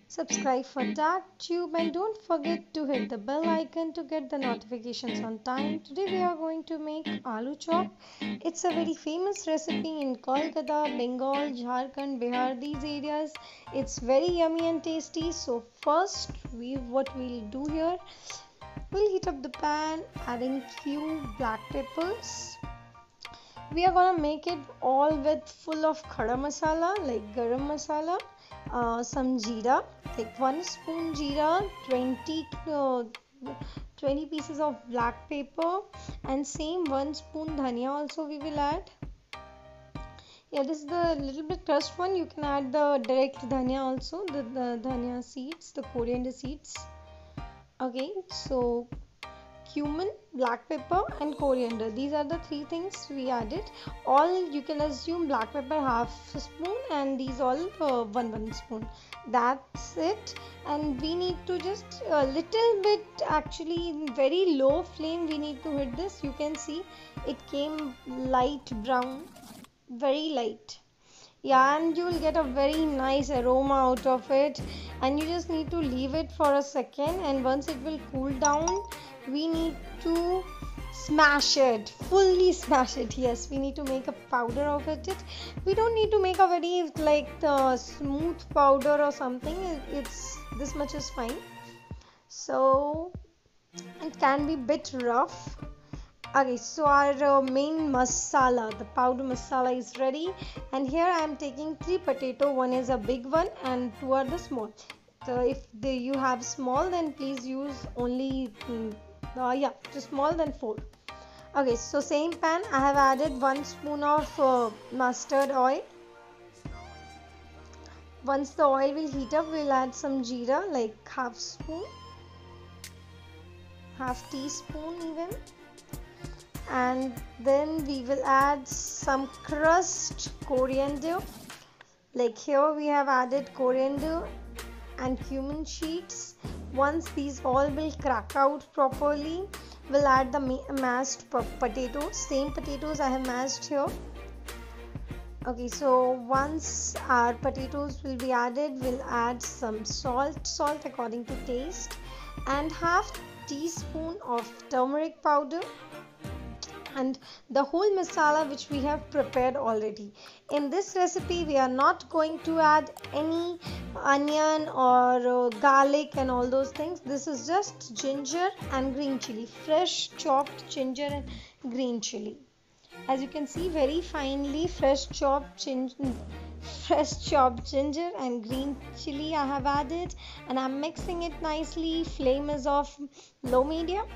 Subscribe for TagTube and don't forget to hit the bell icon to get the notifications on time. Today we are going to make aloo chop. It's a very famous recipe in Kolkata, Bengal, Jharkhand, Bihar, these areas. It's very yummy and tasty. So first what we'll do here, we'll heat up the pan, adding few black peppers. We are gonna make it all with full of khada masala like garam masala, some jeera, like 1 spoon jeera, 20 pieces of black pepper, and same 1 spoon dhania also we will add. Yeah, this is the little bit crushed one. You can add the direct dhania also, the dhania seeds, the coriander seeds. Okay, so cumin, black pepper and coriander, these are the 3 things we added. All you can assume black pepper half a spoon and these all 1 spoon. That's it. And we need to just a little bit, actually in very low flame we need to hit this. You can see it came light brown, very light. Yeah, and you will get a very nice aroma out of it, and you just need to leave it for a second, and once it will cool down, we need to smash it, fully smash it. Yes, we need to make a powder of it. We don't need to make a very like the smooth powder or something. It's this much is fine. So it can be bit rough. Okay, so our main masala, the powder masala is ready, and here I am taking 3 potato. One is a big one and 2 are the small. So if you have small, then please use only just small, then 4. Okay, so same pan I have added 1 spoon of mustard oil. Once the oil will heat up, we'll add some jeera, like half spoon, half teaspoon even. And then we will add some crushed coriander, like here we have added coriander and cumin sheets. Once these all will crack out properly, we'll add the mashed potatoes. Same potatoes I have mashed here. Okay, so once our potatoes will be added, we'll add some salt according to taste, and half teaspoon of turmeric powder, and the whole masala which we have prepared already. In this recipe we are not going to add any onion or garlic and all those things. This is just ginger and green chili, fresh chopped ginger and green chili. As you can see, very finely fresh chopped ginger and green chili I have added, and I'm mixing it nicely. Flame is off low medium,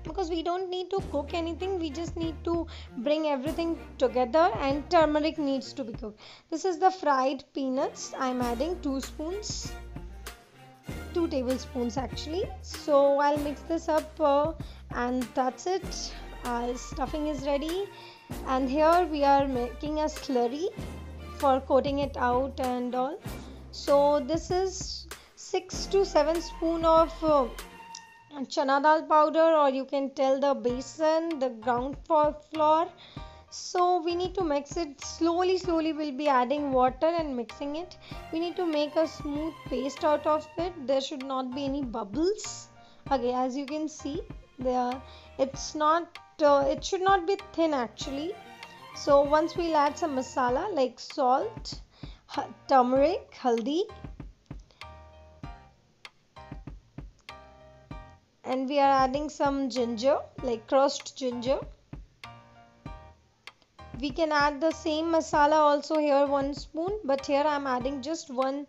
because we don't need to cook anything, we just need to bring everything together, and turmeric needs to be cooked. This is the fried peanuts. I'm adding 2 tablespoons actually. So I'll mix this up and that's it. Our stuffing is ready, and here we are making a slurry for coating it out and all. So this is 6 to 7 spoon of chana dal powder, or you can tell the besan, the ground flour. So we need to mix it slowly. We'll be adding water and mixing it. We need to make a smooth paste out of it. There should not be any bubbles. Okay, as you can see, it should not be thin actually. So once we'll add some masala like salt, turmeric, haldi, and we are adding some ginger, like crushed ginger. We can add the same masala also here, 1 spoon, but here I am adding just 1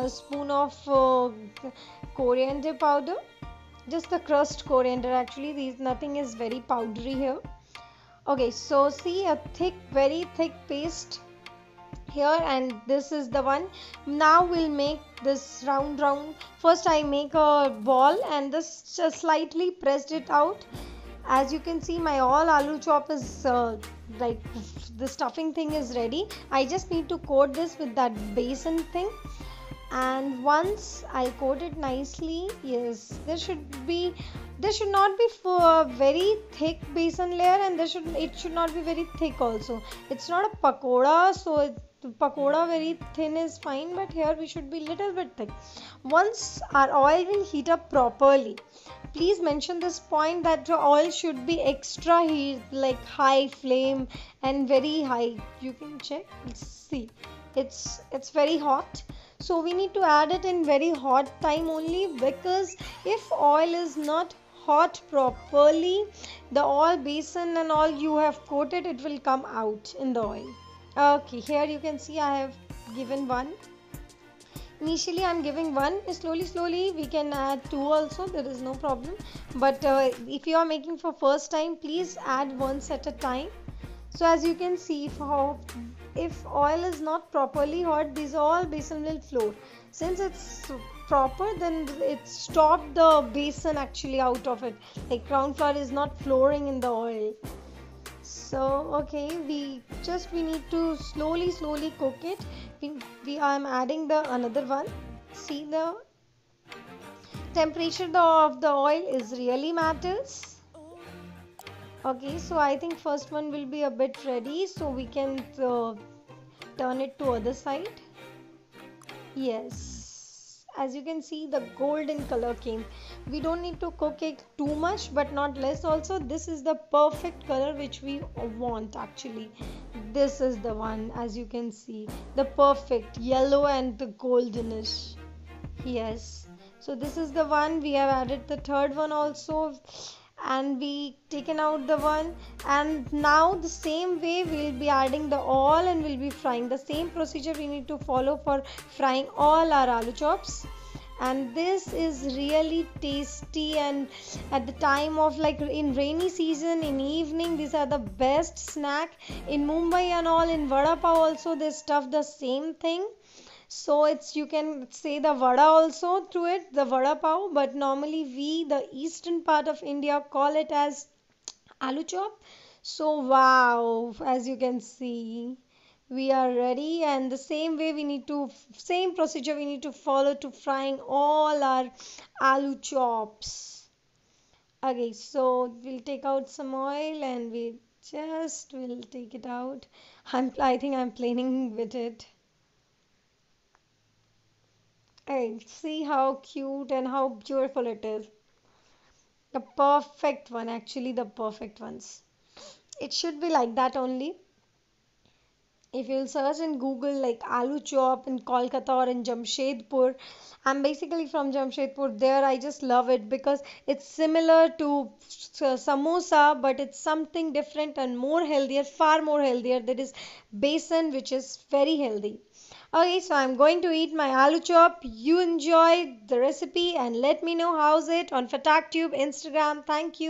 spoon of coriander powder, just the crushed coriander actually. Nothing is very powdery here. Okay, so see, a very thick paste here, and this is the one. Now we'll make this round. First I make a ball and this just slightly pressed it out. As you can see, my all aloo chop is like the stuffing thing is ready. I just need to coat this with that besan thing, and once I coat it nicely, yes, there should not be for very thick besan layer, and it should not be very thick also. It's not a pakoda, so The pakoda very thin is fine, but here we should be little bit thick. Once our oil will heat up properly, please mention this point that the oil should be extra heat, like high flame and very high. You can check. See, it's very hot. So we need to add it in very hot time only, because if oil is not hot properly, the oil basin and all you have coated, it will come out in the oil. Okay, here you can see I have given one. Initially I'm giving one. Slowly we can add two also, there is no problem. But if you are making for first time, please add once at a time. So as you can see, if oil is not properly hot, these all basin will float. Since it's proper, then it stopped the basin actually out of it, like ground flour is not flowing in the oil. So okay, we need to slowly cook it. I'm adding the another one. See, the temperature of the oil is really matters. Okay, so I think first one will be a bit ready, so we can turn it to other side. Yes, as you can see, the golden color came. We don't need to cook it too much, but not less also. This is the perfect color which we want actually. This is the one, as you can see, the perfect yellow and the goldenish. Yes, so this is the one. We have added the third one also, and we taken out the one, and now the same way we'll be adding the oil and we'll be frying. The same procedure we need to follow for frying all our aloo chops. And this is really tasty, and at the time of like in rainy season, in evening, these are the best snack. In Mumbai and all, in vada pav also they stuff the same thing. So it's, you can say the vada also through it, the vada pav, but normally we, the eastern part of India, call it as aloo chop. So wow, as you can see, we are ready, and the same way we need to, same procedure we need to follow to frying all our aloo chops. Okay, so we'll take out some oil and we just will take it out. I think I'm playing with it. Hey, see how cute and how beautiful it is. The perfect one, actually, the perfect ones. It should be like that only. If you'll search in Google like aloo chop in Kolkata or in Jamshedpur, I'm basically from Jamshedpur. There, I just love it because it's similar to samosa, but it's something different and more healthier, far more healthier. There is besan, which is very healthy. Okay, so I'm going to eat my aloo chop. You enjoy the recipe and let me know how's it on FatacTube Instagram. Thank you.